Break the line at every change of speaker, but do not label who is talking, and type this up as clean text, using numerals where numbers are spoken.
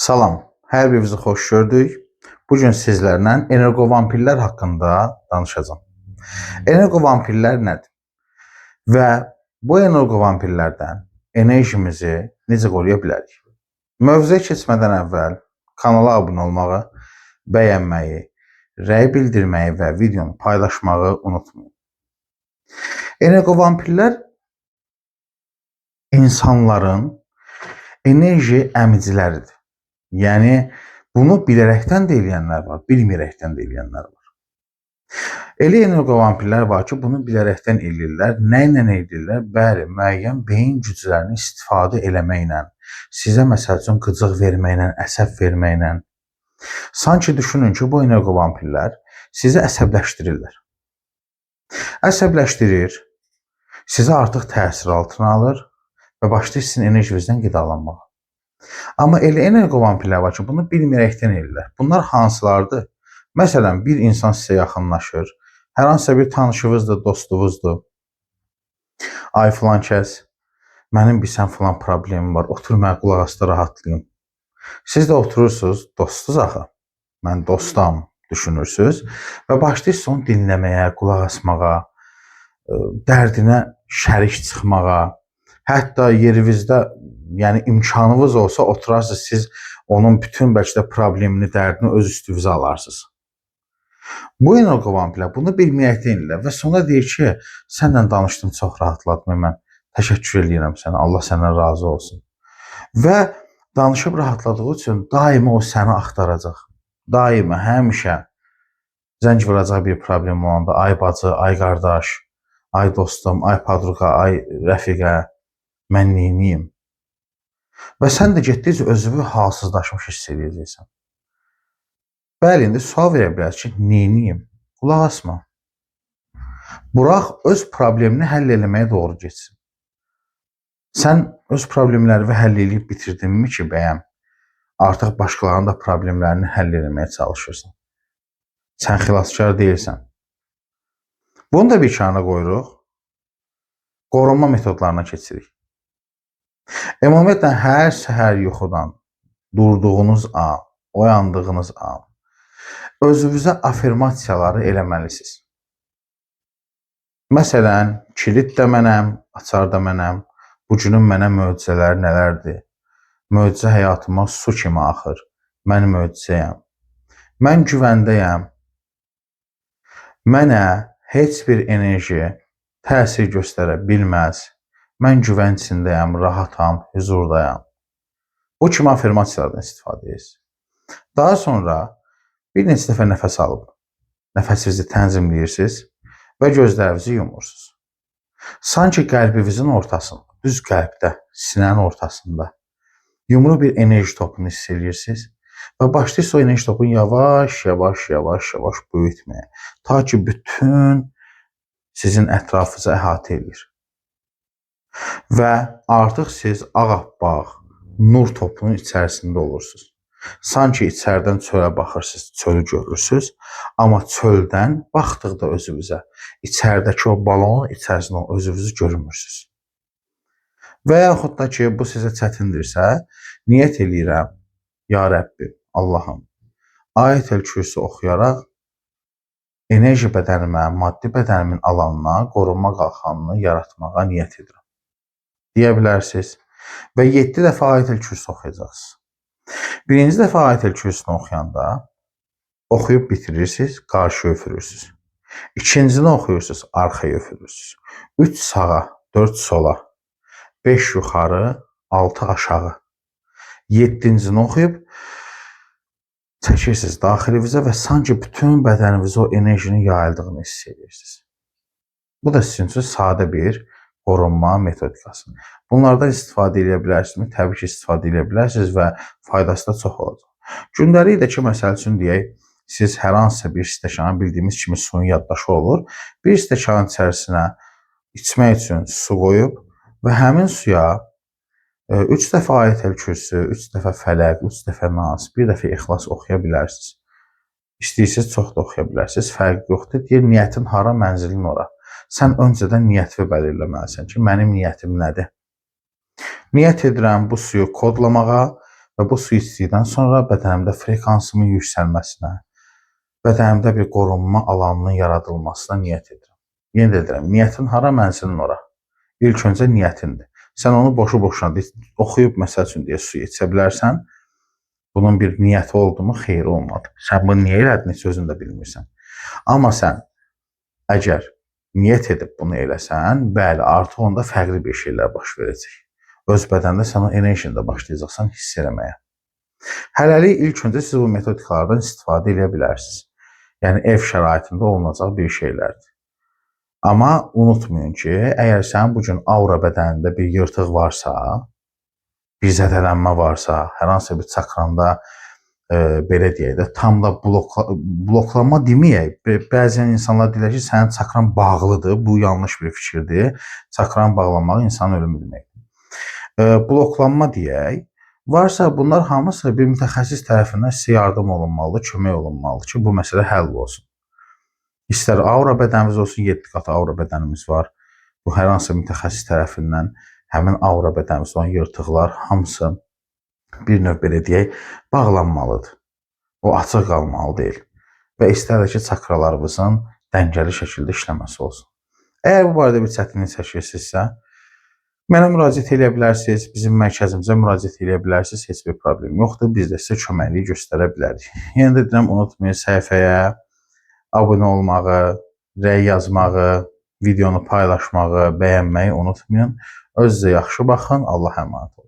Salam, hər birinizi xoş gördük. Bugün sizlərlə energovampirlər haqqında danışacağım. Energovampirlər nədir? Və bu energovampirlərdən enerjimizi necə qoruya bilərik? Mövzuya keçmədən əvvəl kanala abunə olmağı, bəyənməyi, rəy bildirməyi və videonu paylaşmağı unutmayın. Energovampirlər insanların enerji əmiciləridir. Yəni, bunu bilərəkdən də eləyənlər var, bilməyərəkdən də eləyənlər var. Elə energovampirlər var ki, bunu bilərəkdən eləyirlər. Nə ilə eləyirlər? Bəli, müəyyən beyin güclərini istifadə eləməklə, sizə məsəl üçün qıcıq verməklə, əsəb verməklə. Sanki düşünün ki, bu energovampirlər sizi əsəbləşdirirlər. Əsəbləşdirir, sizi artıq təsir altına alır və başlayır sizin enerjinizdən qidalanmağa. Amma elə energovampirlər var ki, bunu bilməyərəkdən eləyirlər. Bunlar hansılardır? Məsələn, bir insan sizə yaxınlaşır, hər hansısa bir tanışınızdır, dostunuzdur. Ay filan kəs, mənim bilsən filan problemim var, otur mənə qulaq asda rahatlayım. Siz də oturursunuz, dostsuz axı, mən dostam düşünürsünüz və başlayırsınız onu dinləməyə, qulaq asmağa, dərdinə şərik çıxmağa. Hətta yerinizdə, yəni imkanınız olsa oturarsınız, siz onun bütün bəlkə də problemini, dərdini öz üstünüzə alarsınız. Bu energovampirlər bunu bilməyəkdən eləyirlər və sonra deyir ki, sənlə danışdım, çox rahatladım, mən təşəkkür edirəm sənə, Allah səndən razı olsun. Və danışıb rahatladığı üçün daima o səni axtaracaq. Daima, həmişə zəng vuracaq bir problem olanda, ay bacı, ay qardaş, ay dostum, ay padruqa, ay rəfiqə, mən neyniyim? Və sən də getdikcə özünü halsızlaşmış hiss edəcəksən. Bəli, indi sual verə bilərsiniz ki, neyniyim? Qulaq asma. Burax, öz problemini həll eləməyə doğru getsin. Sən öz problemləri həll edib bitirdinmi ki, bəyəm? Artıq başqalarının da problemlərini həll eləməyə çalışırsan. Sən xilaskar deyilsən. Bunu da bir kənara qoyuruq. Qorunma metodlarına keçirik. Ümumiyyətlə, hər səhər yuxudan durduğunuz an, oyandığınız an, özünüzə afirmasiyaları eləməlisiniz. Məsələn, kilit də mənəm, açar da mənəm, bu günün mənə möcüzələri nələrdir? Möcüzə həyatıma su kimi axır, mən möcüzəyəm, mən güvəndəyəm, mənə heç bir enerji təsir göstərə bilməz. Mən güvən içindəyəm, rahatam, huzurdayam. Bu kimi afirmasiyalardan istifadə edirsiniz. Daha sonra bir neçə dəfə nəfəs alıb, nəfəsinizi tənzimləyirsiniz və gözlərinizi yumursunuz. Sanki qəlbinizin ortasında, düz qəlbdə, sinənin ortasında yumru bir enerji topunu hiss edirsiniz və başlayırsınız o enerji topunu yavaş-yavaş böyütməyə, ta ki bütün sizin ətrafınızı əhatə edir. Və artıq siz ağappaq, nur topunun içərisində olursunuz. Sanki içərdən çölə baxırsınız, çölü görürsünüz, amma çöldən baxdıqda özünüzə, içərdəki o balonun içərisində özünüzü görmürsünüz. Və yaxud da ki, bu sizə çətindirsə, niyyət eləyirəm, ya Rəbbim, Allahım, Ayətəl Kürsi oxuyaraq enerji bədənimə, maddi bədənimin alanına, qorunma qalxanını yaratmağa niyyət edirəm. Deyə bilərsiniz və 7 dəfə Ayətəl Kürsi oxuyacaqsınız. Birinci dəfə Ayətəl Kürsini oxuyanda oxuyub bitirirsiniz, qarşıya öfürürsünüz. İkincini oxuyursunuz, arxaya öfürürsünüz. 3 sağa, 4 sola, 5 yuxarı, 6 aşağı. 7-cini oxuyub çəkirsiniz daxilinizə və sanki bütün bədəninizə o enerjinin yayıldığını hiss edirsiniz. Bu da sizin üçün sadə bir qorunma metodikası. Bunlardan istifadə edə bilərsiniz, təbii ki, istifadə edə bilərsiniz və faydası da çox olacaq. Gündəlik də ki, məsəl üçün deyək, siz hər hansısa bir stəkana bildiyimiz kimi suyun yaddaşı olur. Bir stəkanın içərisinə içmək üçün su qoyub və həmin suya 3 dəfə Ayətəl Kürsi, 3 dəfə Fələq, 3 dəfə Nas, 1 dəfə İxlas oxuya bilərsiniz. İstəyirsiniz, çox da oxuya bilərsiniz, fərq yoxdur. Deyir, niyyətin hara, mənzilin ora. Sən öncədən niyyətini belirləməlisən ki, mənim niyyətim nədir? Niyyət edirəm bu suyu kodlamağa və bu su içdikdən sonra bədənimdə frekansımın yüksəlməsinə, bədənimdə bir qorunma alanının yaradılmasına niyyət edirəm. Yenə də deyirəm, niyyətin hara, mənzilin ora. İlk öncə niyyətindir. Sən onu boşu-boşuna oxuyub məsəl üçün deyə su içə bilərsən. Bunun bir niyyəti oldu mu, xeyri olmadı. Sən bunu niyə elədin, heç özün də bilmirsən. Amma sən əgər niyyət edib bunu eləsən, bəli, artıq onda fərqli bir şeylər baş verəcək. Öz bədəndə sən o enerjini də başlayacaqsan hiss eləməyə. Hələlik ilk öncə siz bu metodikalardan istifadə edə bilərsiniz. Yəni ev şəraitində olunacaq bir şeylərdir. Amma unutmayın ki, əgər sənin bu gün aura bədənində bir yırtıq varsa, bir zədələnmə varsa, hər hansı bir çakranda belə deyək də, tam da bloklanma deməyək. Bəzən insanlar deyirlər ki, sənin çakran bağlıdır. Bu yanlış bir fikirdir. Çakranın bağlanmağı insanın ölümü deməkdir. Bloklanma deyək. Varsa bunlar hamısı bir mütəxəssis tərəfindən sizə yardım olunmalıdır, kömək olunmalıdır ki, bu məsələ həll olsun. İstər aura bədənimiz olsun, 7 qat aura bədənimiz var. Bu hər hansı mütəxəssis tərəfindən həmin aura bədənimizdə olan yırtıqlar hamısı bir növ belə deyək, bağlanmalıdır. O açıq qalmalı deyil. Və istər ki, çakralarımızın dəngəli şəkildə işləməsi olsun. Əgər bu barədə bir çətinlik çəkirsinizsə, mənə müraciət edə bilərsiniz, bizim mərkəzimizə müraciət edə bilərsiniz, heç bir problem yoxdur. Biz də sizə köməkliyi göstərə bilərik. Yenə də deyirəm, unutmayın səhifəyə abunə olmağı, rəy yazmağı, videonu paylaşmağı, bəyənməyi unutmayın. Özünüzə yaxşı baxın, Allaha əmanət olun.